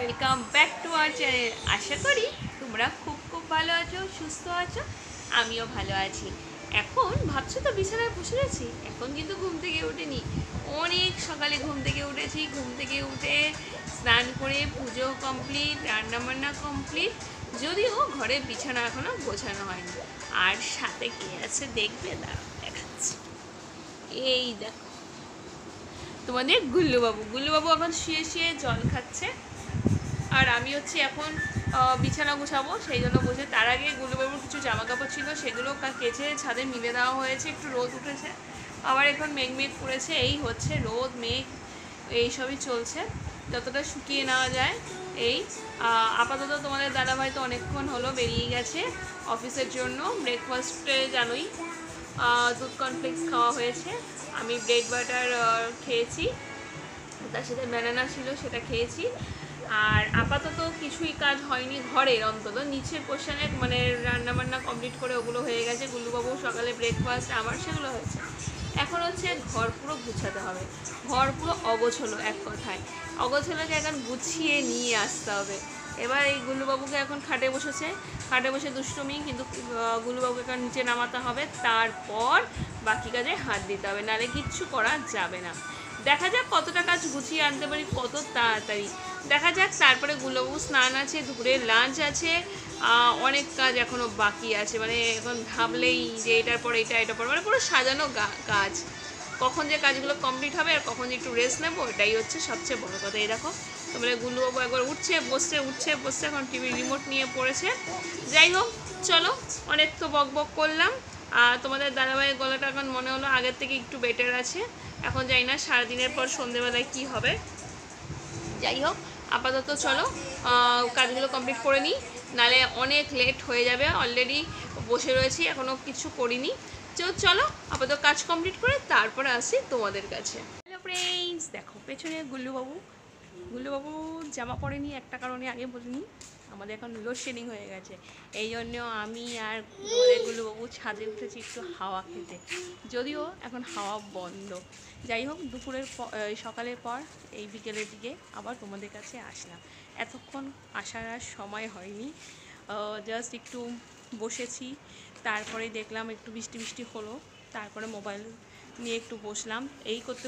Welcome back to our channel. আশা করি তোমরা খুব খুব ভালো আছো, সুস্থ আছো, আমিও ভালো আছি। এখন ভাবছো তো বিছানায় বসে গেছি, এখন কিন্তু ঘুম থেকে উঠিনি। অনেক সকালে ঘুম থেকে উঠেছি। ঘুম থেকে উঠে স্নান করে পুজো কমপ্লিট, রান্নাবান্না কমপ্লিট, যদিও ঘরের বিছানা এখনও গোছানো হয়নি। আর সাথে কে আছে দেখবে, দাঁড়াও দেখাচ্ছি। এই দেখো তোমাদের গুল্লুবাবু এখন শুয়ে শুয়ে জল খাচ্ছে। আর আমি হচ্ছে এখন বিছানা গুছাবো, সেই জন্য বসে। তার আগে গুল্লুবাবুর কিছু জামা কাপড় ছিল, সেগুলো কেচে ছাদে মিলে দেওয়া হয়েছে। একটু রোদ উঠেছে, আবার এখন মেঘ করেছে। এই হচ্ছে রোদ মেঘ, এইসবই চলছে, যতটা শুকিয়ে নেওয়া যায়। এই আপাতত তোমাদের দাদাভাই তো অনেকক্ষণ হলো বেরিয়ে গেছে অফিসের জন্য। ব্রেকফাস্টে জানোই দুধ কর্নফ্লেক্স খাওয়া হয়েছে, আমি ব্রেড বাটার খেয়েছি, তার সাথে ব্যানানা ছিল, সেটা খেয়েছি। আর আপাতত কিছুই কাজ হয়নি ঘরের, অন্তত নিচের পোর্শনে মানে রান্নাবান্না কমপ্লিট করে ওগুলো হয়ে গেছে। গুল্লুবাবু সকালে ব্রেকফাস্ট, আমার সেগুলো হয়েছে। এখন হচ্ছে ঘর পুরো গুছাতে হবে। ঘর পুরো অগোছলো, এক কথায় অগোছলোকে এখন গুছিয়ে নিয়ে আসতে হবে। এবার এই গুল্লুবাবুকে এখন খাটে বসেছে, খাটে বসে দুষ্টুমি, কিন্তু গুল্লুবাবুকে এখন নিচে নামাতে হবে, তারপর বাকি কাজে হাত দিতে হবে, নাহলে কিচ্ছু করা যাবে না। দেখা যাক কতটা কাজ গুছিয়ে আনতে পারি কত তাড়াতাড়ি, দেখা যাক। তারপরে গুল্লুবাবু স্নান আছে, দুপুরের লাঞ্চ আছে, অনেক কাজ এখনও বাকি আছে। মানে এখন ভাবলেই যে এটার পর এটার পর, মানে পুরো সাজানো কাজ। কখন যে কাজগুলো কমপ্লিট হবে আর কখন যে একটু রেস্ট নেবো, এটাই হচ্ছে সবচেয়ে বড় কথা। এই দেখো তোমরা গুল্লুবাবু একবার উঠছে বসছে, এখন টিভির রিমোট নিয়ে পড়েছে। যাই হোক, চলো, অনেক তো বক করলাম। তোমাদের দাদাভাইয়ের গলাটা এখন মনে হলো আগের থেকে একটু বেটার আছে। এখন জানি না সারাদিনের পর সন্ধেবেলায় কি হবে। যাই হোক, আপাতত চলো কাজগুলো কমপ্লিট করে নিই, নাহলে অনেক লেট হয়ে যাবে। অলরেডি বসে রয়েছি, এখনও কিছু করিনি। চলো আপাতত কাজ কমপ্লিট করে তারপরে আসি তোমাদের কাছে। হ্যালো ফ্রেন্ডস, দেখো পেছনে গুল্লুবাবু জামা পরেনি, একটা কারণে আগে বলিনি, আমাদের এখন লোডশেডিং হয়ে গেছে। এই জন্য আমি আর গুল্লুবাবু ছাদে উঠেছি একটু হাওয়া খেতে, যদিও এখন হাওয়া বন্ধ। যাই হোক, সকালের পর এই বিকেলের দিকে আবার তোমাদের কাছে আসলাম। এতক্ষণ আসার আর সময় হয়নি, জাস্ট একটু বসেছি, তারপরে দেখলাম একটু বৃষ্টি হলো, তারপরে মোবাইল নিয়ে একটু বসলাম। এই করতে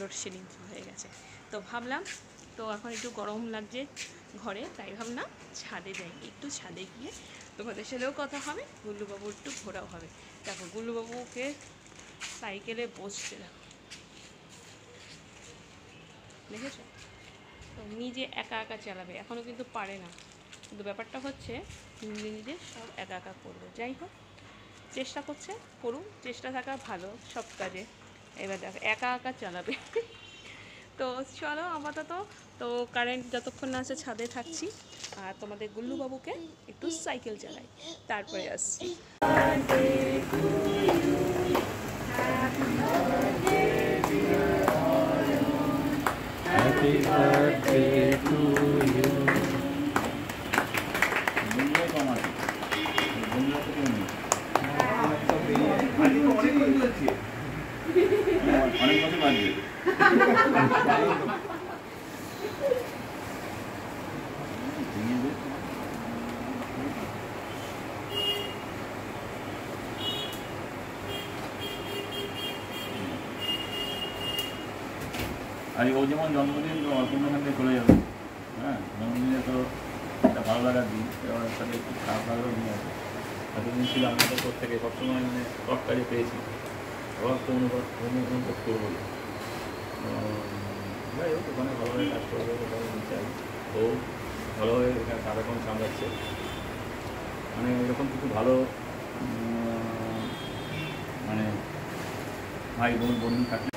লোডশেডিং হয়ে গেছে। তো ভাবলাম, তো এখন একটু গরম লাগছে ঘরে, তাই ভাবলাম ছাদে যাই, একটু ছাদে গিয়ে তোমাদের সাথেও কথা হবে, গুল্লুবাবুর একটু ঘোরাও হবে। দেখো গুল্লুবাবুকে সাইকেলে বসছে, দেখেছো তো, নিজে একা চালাবে, এখনও কিন্তু পারে না, কিন্তু ব্যাপারটা হচ্ছে নিজে সব একা করবে। যাই হোক, চেষ্টা করছে, করুন, চেষ্টা থাকা ভালো সব কাজে। এবার দেখো একা চালাবে। তো চলো আপাতত, তো কারেন্ট যতক্ষণ না আসে ছাদে থাকছি, আর তোমাদের গুল্লুবাবুকে একটু সাইকেল চালাই, তারপরে আসছি। Happy birthday to you. অনেক বছর বাজবে। আর ও যেমন জন্মদিন অল্পখান থেকে চলে যাবে, হ্যাঁ, জন্মদিনে তো একটা ভালো লাগার দিন, এবার সাথে একটু খারাপ লাগারও দিন আছে। এতদিন ছিল আমি তো প্রত্যেকে সবসময় মানে সব কাজে পেয়েছি, আবার তো অনুভব করবো। যাই হোক, ওখানে ভালোভাবে কাজ করবে, ওখানে চাই ও ভালোভাবে এখানে সারাক্ষণ সামলাচ্ছে। মানে এরকম কিছু ভালো মানে ভাই বন্ধু থাকলে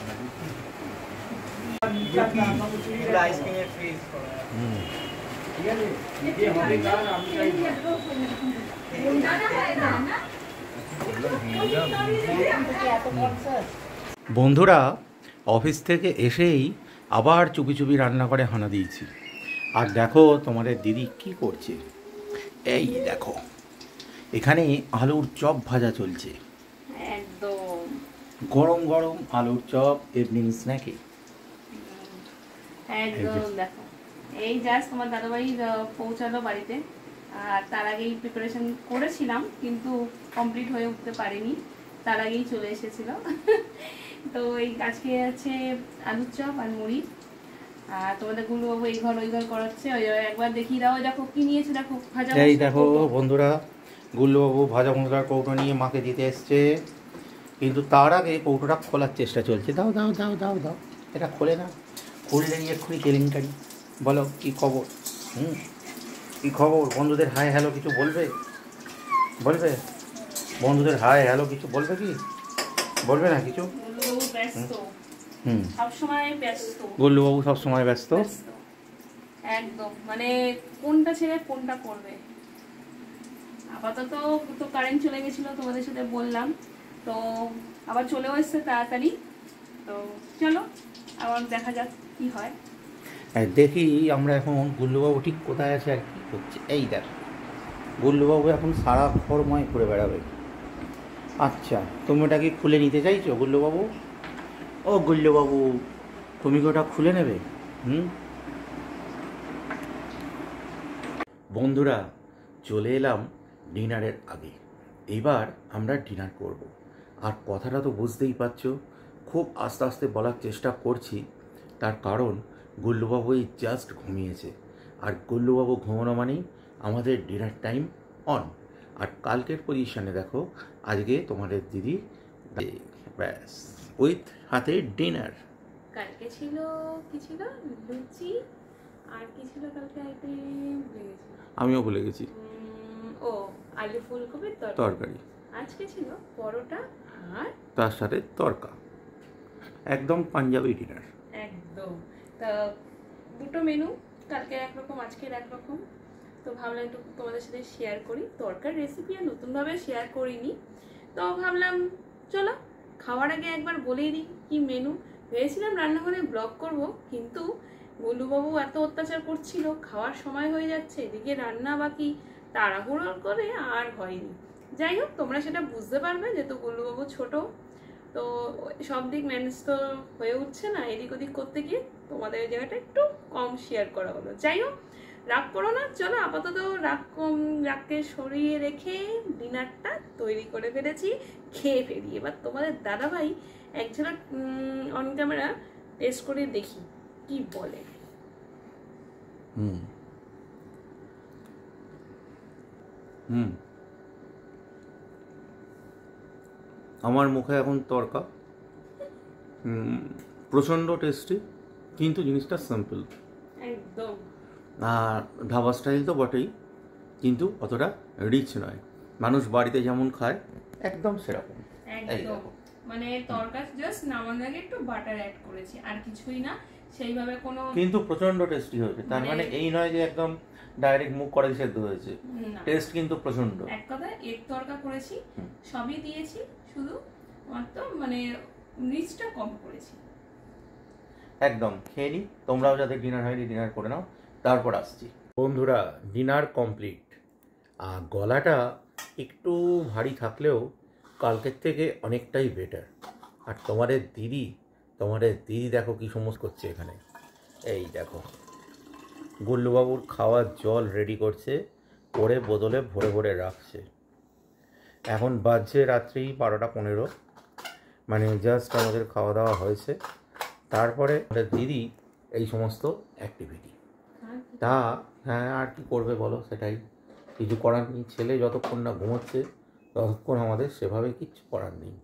বন্ধুরা, অফিস থেকে এসেই আবার চুপি রান্না করে হানা দিয়েছি। আর দেখো তোমাদের দিদি কি করছে, এই দেখো এখানে আলুর চপ ভাজা চলছে, একদম গরম গরম আলুর চপ ইভিনিং স্ন্যাকে। একদম দেখো এই জাস্ট তোমার দাদাভাই পৌঁছালো বাড়িতে, আর তার আগেই প্রিপারেশন করেছিলাম কিন্তু কমপ্লিট হয়ে উঠতে পারিনি, তার আগেই চলে এসেছিল। তো এই আজকে আছে আলুর চপ আর মুড়ি, আর তোমাদের গুলোবাবু এই ঘর ওই ঘর করাচ্ছে। ওই একবার দেখিয়ে দাও, দেখো কি নিয়েছে, দেখো ভাজা এই মশলা দেখো কৌটো। বন্ধুরা, গুল্লুবাবু ভাজা মশলার কৌটো নিয়ে মাকে দিতে এসছে, কিন্তু তার আগে কৌটোটা খোলার চেষ্টা চলছে। দাও দাও দাও দাও দাও, এটা খোলে না, খুললে নিয়ে এক্ষুনি কেলেঙ্কারি। বলো কী খবর? কী খবর? বন্ধুদের হাই হ্যালো কিছু বলবে? বলবে বন্ধুদের হাই হ্যালো কিছু বলবে? কি বলবে না কিছু? গুল্লুবাবু ব্যস্ত, হুম, সবসময় ব্যস্ত। গুল্লুবাবু সবসময় ব্যস্ত। একদম, মানে কোনটা ছেড়ে কোনটা করবে। আপাতত তো কারেন্ট চলে গেছিল, তোমাদের সাথে বললাম, তো আবার চলেও এসছে তাড়াতাড়ি। তো চলো আবার দেখা যাক কি হয়। দেখি আমরা এখন গুল্লুবাবু ঠিক কোথায় আছে আর কী করছে। এই দেখ, গুল্লুবাবু এখন সারা ঘরময় ঘুরে বেড়াবে। আচ্ছা, তুমি ওটা কি খুলে নিতে চাইছো গুল্লুবাবু? ও গুল্লুবাবু, তুমি কি ওটা খুলে নেবে? বন্ধুরা, চলে এলাম ডিনারের আগে। এবার আমরা ডিনার করব। আর কথাটা তো বুঝতেই পারছো, খুব আস্তে আস্তে বলার চেষ্টা করছি, তার কারণ গুল্লুবাবু এই জাস্ট ঘুমিয়েছে। আর গুল্লুবাবু ঘুমানো মানেই আমাদের ডিনার টাইম অন। আর কালকের পজিশনে দেখো, আজকে তোমাদের দিদি ব্যাস উইথ হাতে ডিনার। কালকে ছিল কি ছিল, লুচি, আর কি ছিল কালকে আইটেম ভুলে গেছি। আমিও ভুলে গেছি। ও আলু ফুলকপির তরকারি। আজকে ছিল পরোটা আর তার সাথে তরকা, একদম পাঞ্জাবি ডিনার। একদম। তা দুটো মেনু, কালকে একরকম আজকের একরকম। তো ভাবলাম একটু তোমাদের সাথে শেয়ার করি। তরকার রেসিপি আর নতুনভাবে শেয়ার করিনি, তো ভাবলাম চলো খাওয়ার আগে একবার বলেই দিই কি মেনু। ভেবেছিলাম রান্নাঘরে ব্লগ করব, কিন্তু গোলুবাবু এত অত্যাচার করছিল, খাওয়ার সময় হয়ে যাচ্ছে, এদিকে রান্না বাকি, তাড়াহুড়ো করে আর হয়নি। যাই হোক, তোমরা সেটা বুঝতে পারবে, যেহেতু গোলুবাবু ছোট, তো সব দিক ম্যানেজ তো হয়ে উঠছে না, এদিক ওদিক করতে গিয়ে তোমাদের জায়গাটা একটু কম শেয়ার করা হলো। যাই হোক, রাগ করো না, চলো আপাতত রাগকে সরিয়ে রেখে ডিনারটা তৈরি করে ফেলেছি, খেয়ে ফেলি। এবার তোমাদের দাদাভাই এক ঝলক অন ক্যামেরা টেস্ট করে দেখি কি বলে। হুম হুম আমার মুখে এখন তরকা, প্রচণ্ড টেস্টি, কিন্তু জিনিসটা সিম্পল। একদম। আর ধাবা স্টাইল তো বটেই, কিন্তু অতটা রিচ নয়। মানুষ বাড়িতে যেমন খায় একদম সেরকম। একদম, মানে তরকা জাস্ট নামানোর আগে একটু বাটার অ্যাড করেছি, আর কিছুই না, সেইভাবে কোনো। কিন্তু প্রচণ্ড টেস্টি হয়েছে, তার মানে এই নয় যে একদম ডাইরেক্ট মুখ কড়াই সেদ্ধ হয়েছে, টেস্ট কিন্তু প্রচণ্ড। এক কথায় এগ তরকা করেছি, সবই দিয়েছি, শুধু মাত্র মানে রিচটা কম করেছি। একদম খেয়ে নিই, তোমরাও যাদের ডিনার হয়নি ডিনার করে নাও, তারপর আসছি। বন্ধুরা, ডিনার কমপ্লিট। আর গলাটা একটু ভারী থাকলেও কালকের থেকে অনেকটাই বেটার। আর তোমাদের দিদি দেখো কি সমস্ত করছে এখানে। এই দেখো, গুল্লুবাবুর খাওয়ার জল রেডি করছে, করে বোতলে ভরে ভরে রাখছে। এখন বাজছে রাত্রি 12টা 15, মানে জাস্ট আমাদের খাওয়া দাওয়া হয়েছে। তারপরে আমাদের দিদি এই সমস্ত অ্যাক্টিভিটি। তা হ্যাঁ, আর কি করবে বলো, সেটাই, কিছু করার নেই। ছেলে যতক্ষণ না ঘুমোচ্ছে ততক্ষণ আমাদের সেভাবে কিচ্ছু করার নেই।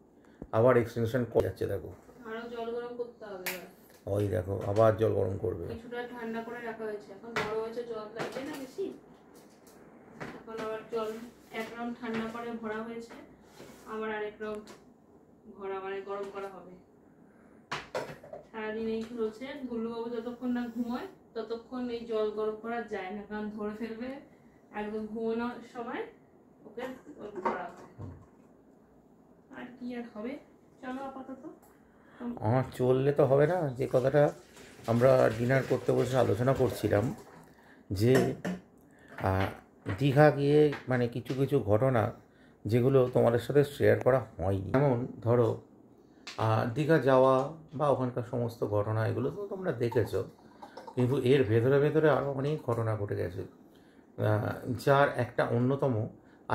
আবার এক্সটেনশন করে যাচ্ছে, দেখো আরো জল গরম করতে হবে। ওই দেখো আবার জল গরম করবে। কিছুটা ঠান্ডা করে রাখা হয়েছে, এখন বড় হয়েছে, জল লাগবে না বেশি। এখন আবার জল এক রাউন্ড ঠান্ডা করে ভরা হয়েছে, আবার আরেক রাউন্ড ভরা মানে গরম করা হবে। সারাদিন এই চলছে, গুল্লুবাবু যতক্ষণ না ঘুমোয় ততক্ষণ এই জল গরম করা যায় না, কারণ ধরে ফেলবে একদম ঘুমানোর সময়, ওকে ভরা হয়। আর কি আর হবে, চলো আপাতত। আমার চললে তো হবে না, যে কথাটা আমরা ডিনার করতে বসে আলোচনা করছিলাম, যে দীঘা গিয়ে মানে কিছু কিছু ঘটনা যেগুলো তোমাদের সাথে শেয়ার করা হয়নি। যেমন ধরো দীঘা যাওয়া বা ওখানকার সমস্ত ঘটনা, এগুলো তো তোমরা দেখেছো, কিন্তু এর ভেতরে ভেতরে আরও অনেক ঘটনা ঘটে গেছে, যার একটা অন্যতম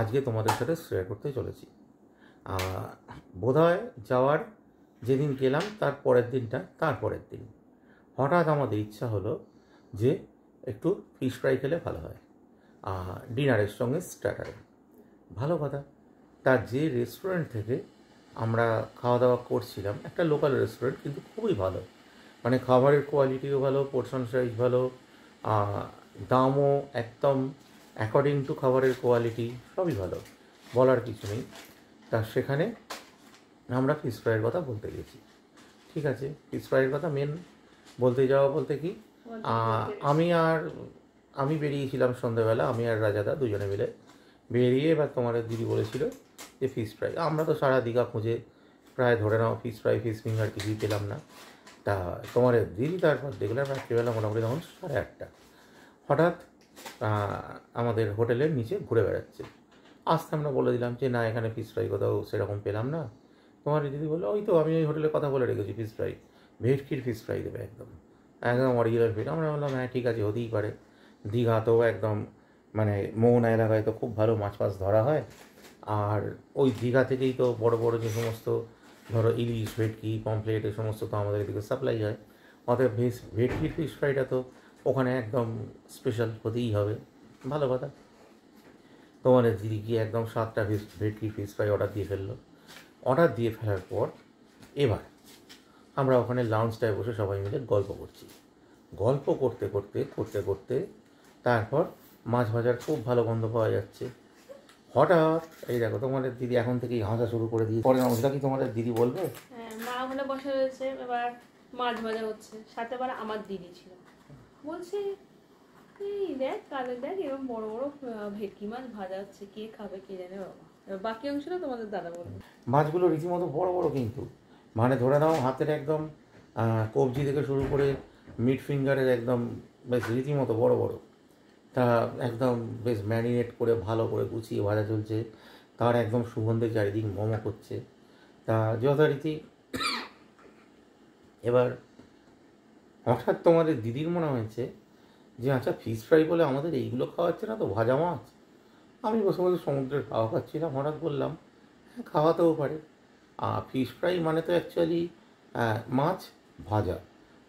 আজকে তোমাদের সাথে শেয়ার করতে চলেছি। বোধহয় যাওয়ার যেদিন গেলাম তার পরের দিন হঠাৎ আমাদের ইচ্ছা হলো যে একটু ফিশ ফ্রাই খেলে ভালো হয়, ডিনারের সঙ্গে স্টার্টারে। ভালো কথা। তার যে রেস্টুরেন্ট থেকে আমরা খাওয়া দাওয়া করছিলাম, একটা লোকাল রেস্টুরেন্ট, কিন্তু খুবই ভালো, মানে খাবারের কোয়ালিটিও ভালো, পোর্শন সাইজ ভালো, দামও একদম অ্যাকর্ডিং টু খাবারের কোয়ালিটি, সবই ভালো, বলার কিছু নেই। তা সেখানে আমরা ফিশ ফ্রাইয়ের কথা বলতে গেছি। ঠিক আছে, ফিশ ফ্রাইয়ের কথা মেন বলতে যাওয়া বলতে কি, আমি বেরিয়েছিলাম সন্ধ্যাবেলা, আমি আর রাজাদা দুজনে মিলে বেরিয়ে, এবার তোমার দিদি বলেছিল যে ফিশ ফ্রাই। আমরা তো সারা দীঘা খুঁজে প্রায় ধরে নাও ফিশ ফ্রাই ফিশ ফিঙ্গার কিছুই পেলাম না। তা তোমার দিদি তারপর দেখলাম রাত্রিবেলা মোটামুটি তখন 8:30 হঠাৎ আমাদের হোটেলের নিচে ঘুরে বেড়াচ্ছে। আসতে আমরা বলে দিলাম যে না, এখানে ফিশ ফ্রাই কোথাও সেরকম পেলাম না। তোমার দিদি বললো ওই তো আমি ওই হোটেলে কথা বলে রেখেছি, ফিশ ফ্রাই, ভেটকির ফিশ ফ্রাই দেবে, একদম একদম অরিজিনাল ফিশ। আমরা বললাম হ্যাঁ ঠিক আছে, হতেই পারে, দীঘা তো একদম মানে মোহনা এলাকায় তো খুব ভালো মাছ ফাছ ধরা হয়, আর ওই দীঘা থেকেই তো বড় বড় যে সমস্ত ধরো ইলিশ, ভেটকি, পমফ্লেট, এই সমস্ত তো আমাদের এদিকে সাপ্লাই হয়। অতএব ভেটকির ফিশ ফ্রাইটা তো ওখানে একদম স্পেশাল হতেই হবে। ভালো কথা। তোমাদের দিদি গিয়ে একদম 7টা ভেটকির ফিশ ফ্রাই অর্ডার দিয়ে ফেললো। অর্ডার দিয়ে ফেলার পর এবার আমরা ওখানে লাউঞ্জটায় বসে সবাই মিলে গল্প করছি। গল্প করতে করতে করতে করতে তারপর মাছ ভাজার খুব ভালো গন্ধ পাওয়া যাচ্ছে। হঠাৎ এই দেখো তোমাদের দিদি এখন থেকেই হাসা শুরু করে দিয়ে, পরে নমস্কার কি তোমাদের দিদি বলবে? হ্যাঁ, মা ওখানে বসে রয়েছে, এবার মাছ ভাজা হচ্ছে, সাথে আবার আমার দিদি ছিল, বলছে এই দেখ কালে দেখ এরকম বড় বড় ভেটকি মাছ ভাজা হচ্ছে, কে খাবে কে জানে বাবা। এবার বাকি অংশটা তোমাদের দাদা বলবে। মাছগুলো রীতিমতো বড় বড়, কিন্তু মানে ধরে নাও হাতের একদম কবজি থেকে শুরু করে মিড ফিঙ্গারের একদম বেশ রীতিমতো বড় বড়। তা একদম বেশ ম্যারিনেট করে ভালো করে গুছিয়ে ভাজা চলছে, তার একদম সুগন্ধে চারিদিক মোমো করছে। তা যথারীতি এবার হঠাৎ তোমাদের দিদির মনে হয়েছে যে আচ্ছা ফিশ ফ্রাই বলে আমাদের এইগুলো খাওয়াচ্ছে না তো, ভাজা মাছ। আমি বসে বসে সমুদ্রের খাওয়া খাচ্ছিলাম, হঠাৎ বললাম হ্যাঁ খাওয়াতেও পারে, ফিশ ফ্রাই মানে তো অ্যাকচুয়ালি মাছ ভাজা।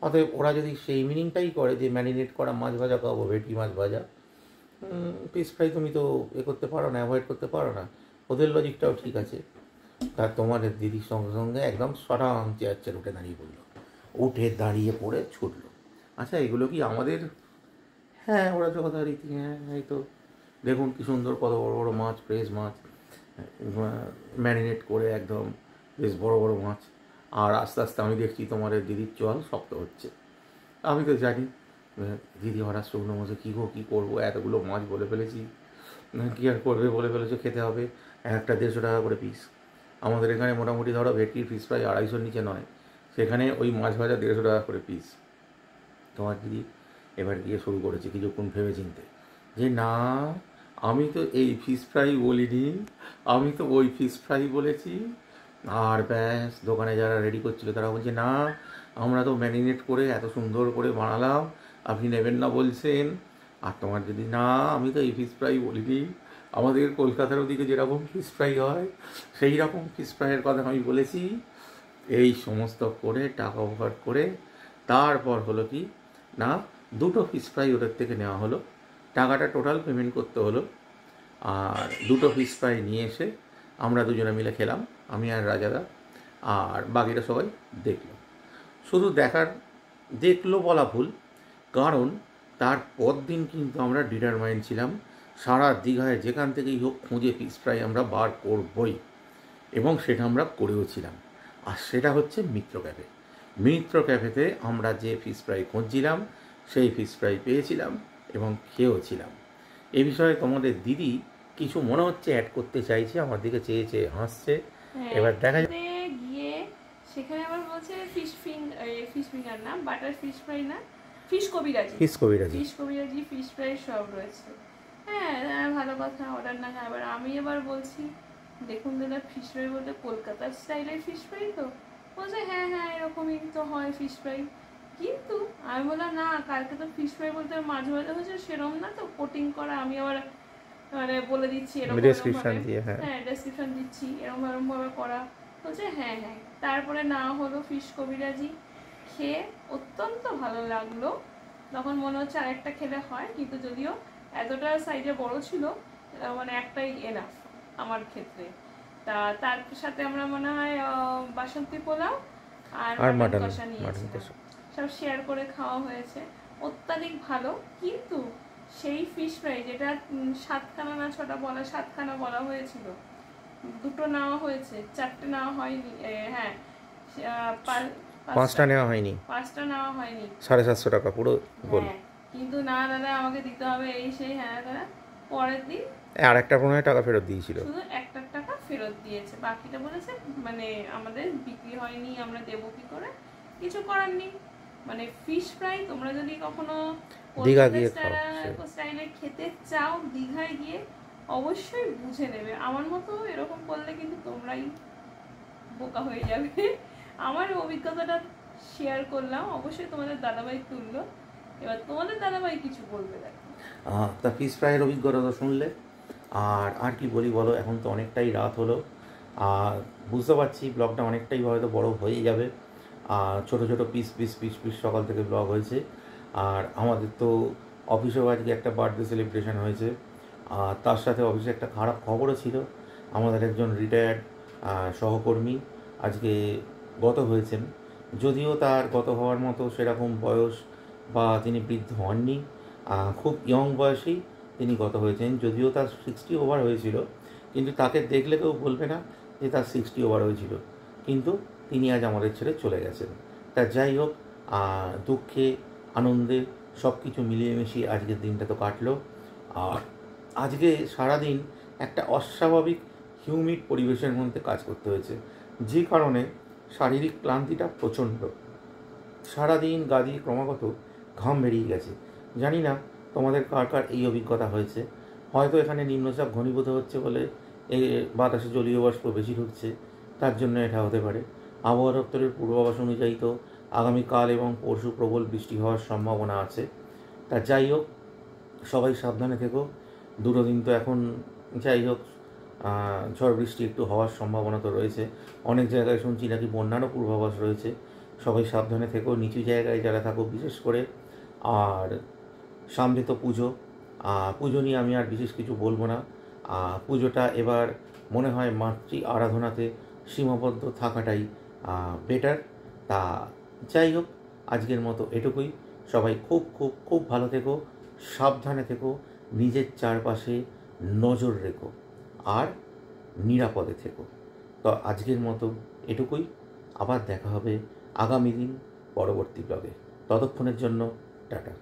অতএব ওরা যদি সেই মিনিংটাই করে যে ম্যারিনেট করা মাছ ভাজা খাবো, ভেটকি মাছ ভাজা, ফিশ ফ্রাই তুমি তো করতে পারো না, অ্যাভয়েড করতে পারো না, ওদের লজিকটাও ঠিক আছে। তা তোমাদের দিদির সঙ্গে সঙ্গে একদম সরাং চেয়ার উঠে দাঁড়িয়ে পড়লো, উঠে দাঁড়িয়ে পড়ে ছুটলো। আচ্ছা এগুলো কি আমাদের? হ্যাঁ, ওরা যথারীতি হ্যাঁ এই তো দেখুন কি সুন্দর, কত বড় বড় মাছ, ফ্রেশ মাছ, ম্যারিনেট করে একদম বেশ বড় বড় মাছ। আর আস্তে আস্তে আমি দেখছি তোমার দিদির চল শক্ত হচ্ছে। আমি তো জানি দিদি হঠাৎ শুকনো মজে কী গো কী করবো, এতগুলো মাছ বলে ফেলেছি, কী আর করবে, বলে ফেলেছো, খেতে হবে। একটা 150 টাকা করে পিস। আমাদের এখানে মোটামুটি ধরো ভেটকির পিস প্রায় 250-র নিচে নয়, সেখানে ওই মাছ ভাজা 150 টাকা করে পিস। তোমার দিদি এবার গিয়ে শুরু করেছে কিছুক্ষণ ভেবে চিনতে যে না, আমি তো এই ফিশ ফ্রাই বলিনি, আমি তো ওই ফিশ ফ্রাই বলেছি। আর ব্যাস, দোকানে যারা রেডি করছিল তারা বলছে না, আমরা তো ম্যারিনেট করে এত সুন্দর করে বানালাম, আপনি নেবেন না বলছেন। আর তোমার দিদি না, আমি তো এই ফিশ ফ্রাই বলিনি, আমাদের কলকাতার ওদিকে যেরকম ফিশ ফ্রাই হয় সেই রকম ফিশ ফ্রাইয়ের কথা আমি বলেছি। এই সমস্ত করে টাকা ওভার করে তারপর হলো কি না, 2টো ফিশ ফ্রাই ওদের থেকে নেওয়া হলো, টাকাটা টোটাল পেমেন্ট করতে হলো। আর 2টো ফিশ ফ্রাই নিয়ে এসে আমরা দুজনে মিলে খেলাম, আমি আর রাজাদা, আর বাকিটা সবাই দেখলো। শুধু দেখলো বলা ভুল, কারণ তার পরদিন কিন্তু আমরা ডিটারমাইন্ড ছিলাম সারা দীঘায় যেখান থেকেই হোক খুঁজে ফিশ ফ্রাই আমরা বার করবই, এবং সেটা আমরা করেওছিলাম। আর সেটা হচ্ছে মিত্র ক্যাফে। মিত্র ক্যাফেতে আমরা যে ফিশ ফ্রাই খুঁজছিলাম সেই ফিশ ফ্রাই পেয়েছিলাম এবং খেয়েওছিলাম। এ বিষয়ে তোমাদের দিদি কিছু মনে হচ্ছে অ্যাড করতে চাইছে, আমার দিকে চেয়ে চেয়ে হাসছে। এবার দেখা গিয়ে সেখানে আবার বলছে ফিশ ফিঙ্গার না, বাটার ফিশ ফ্রাই না, ফিশ কবিরাজি ফিশ ফ্রাই সব রয়েছে। হ্যাঁ ভালো কথা, অর্ডার না। আবার আমি এবার বলছি দেখুন দাদা, ফিশ ফ্রাই বলতে কলকাতার স্টাইলের ফিশ ফ্রাই তো? বলছে হ্যাঁ হ্যাঁ এরকমই তো হয় ফিশ ফ্রাই। কিন্তু আমি বললাম না, কালকে তো ফিশ ফ্রাই বলতে মাছ ভাজা হয়েছে, সেরকম না তো, কোটিং করা। আমি আবার মানে বলে দিচ্ছি এরকম ডেসক্রিপশন দিয়ে, হ্যাঁ। হ্যাঁ ডেসক্রিপশন দিচ্ছি এরকম এরকম ভাবে করা। বলছে হ্যাঁ হ্যাঁ। তারপরে না হলো ফিশ কবিরাজি, খেয়ে অত্যন্ত ভালো লাগলো। তখন মনে হচ্ছে আরেকটা খেলে হয়, কিন্তু যদিও এতটা সাইজে বড় ছিল, মানে একটাই এনাফ আমার ক্ষেত্রে। তার সাথে আমরা মনে হয় বাসন্তী পোলাও আর মাটন কষা নিয়েছিলাম, সব শেয়ার করে খাওয়া হয়েছে। অত্যাধিক ভালো। কিন্তু সেই ফিশ ফ্রাই যেটা 7খানা না 6টা বলা, 7খানা বলা হয়েছিল, 2টো নেওয়া হয়েছে, 4টে নেওয়া হয়নি। হ্যাঁ, 5টা নেওয়া হয়নি, 5টা নেওয়া হয়নি। 750 টাকা পুরো গোল। হ্যাঁ, কিন্তু না দাদা আমাকে দিতে হবে এই সেই, হ্যাঁ দাদা। পরের দিন আর একটা 15 টাকা ফেরত দিয়েছিল, শুধু 1 টাকা ফেরত দিয়েছে, বাকিটা বলেছে মানে আমাদের বিক্রি হয়নি, আমরা দেবো কি করে, কিছু করার নেই। মানে ফিশ ফ্রাই তোমরা যদি কখনো দীঘা গিয়ে স্টাইলে খেতে চাও, দীঘায় গিয়ে অবশ্যই বুঝে নেবে। আমার মতো এরকম করলে কিন্তু তোমরাই বোকা হয়ে যাবে। আমার অভিজ্ঞতাটা শেয়ার করলাম, অবশ্যই তোমাদের দাদাভাই তুললো, এবার তোমাদের দাদাভাই কিছু বলবে। দেখো তা ফিশ ফ্রাইয়ের অভিজ্ঞতা তো শুনলে, আর কি বলি বলো, এখন তো অনেকটাই রাত হলো, আর বুঝতে পারছি ব্লগটা অনেকটাই হয়তো বড় হয়ে যাবে। আর ছোটো ছোটো পিস পিস পিস পিস সকাল থেকে ব্লগ হয়েছে। আর আমাদের তো অফিসেও আজকে একটা বার্থডে সেলিব্রেশন হয়েছে, আর তার সাথে অফিসে একটা খারাপ খবরও ছিল। আমাদের একজন রিটায়ার্ড সহকর্মী আজকে গত হয়েছেন। যদিও তার গত হওয়ার মতো সেরকম বয়স বা তিনি বৃদ্ধ হননি, খুব ইয়ং বয়সেই তিনি গত হয়েছেন। যদিও তার 60 ওভার হয়েছিল, কিন্তু তাকে দেখলে কেউ বলবে না যে তার 60 ওভার হয়েছিল। কিন্তু তিনি আজ আমাদের ছেড়ে চলে গেছেন। তা যাই হোক, দুঃখে আনন্দে সব কিছু মিলিয়ে মিশিয়ে আজকের দিনটা তো কাটলো। আর আজকে সারাদিন একটা অস্বাভাবিক হিউমিড পরিবেশের মধ্যে কাজ করতে হয়েছে, যে কারণে শারীরিক ক্লান্তিটা প্রচণ্ড। সারাদিন গা দিয়ে ক্রমাগত ঘাম বেরিয়ে গেছে। জানি না তোমাদের কার কার এই অভিজ্ঞতা হয়েছে। হয়তো এখানে নিম্নচাপ ঘনীভূত হচ্ছে বলে এই বাতাসে জলীয় বাষ্প বেশি ঢুকছে, তার জন্য এটা হতে পারে। আবহাওয়া দপ্তরের পূর্বাভাস অনুযায়ী তো আগামীকাল এবং পরশু প্রবল বৃষ্টি হওয়ার সম্ভাবনা আছে। তা যাই হোক, সবাই সাবধানে থেকো। 2 দিন তো এখন যাই হোক ঝড় বৃষ্টি একটু হওয়ার সম্ভাবনা তো রয়েছে। অনেক জায়গায় শুনছি নাকি বন্যারও পূর্বাভাস রয়েছে। সবাই সাবধানে থেকো, নিচু জায়গায় যারা থাকো বিশেষ করে। আর সামনে তো পুজো, পুজো নিয়ে আমি আর বিশেষ কিছু বলবো না। পুজোটা এবার মনে হয় মাতৃ আরাধনাতে সীমাবদ্ধ থাকাটাই বেটার। তা যাই হোক, আজকের মতো এটুকুই। সবাই খুব খুব খুব ভালো থেকো, সাবধানে থেকো, নিজের চারপাশে নজর রেখো আর নিরাপদে থেকো। তো আজকের মতো এটুকুই। আবার দেখা হবে আগামী দিন পরবর্তী ব্লগে। ততক্ষণের জন্য টাটা।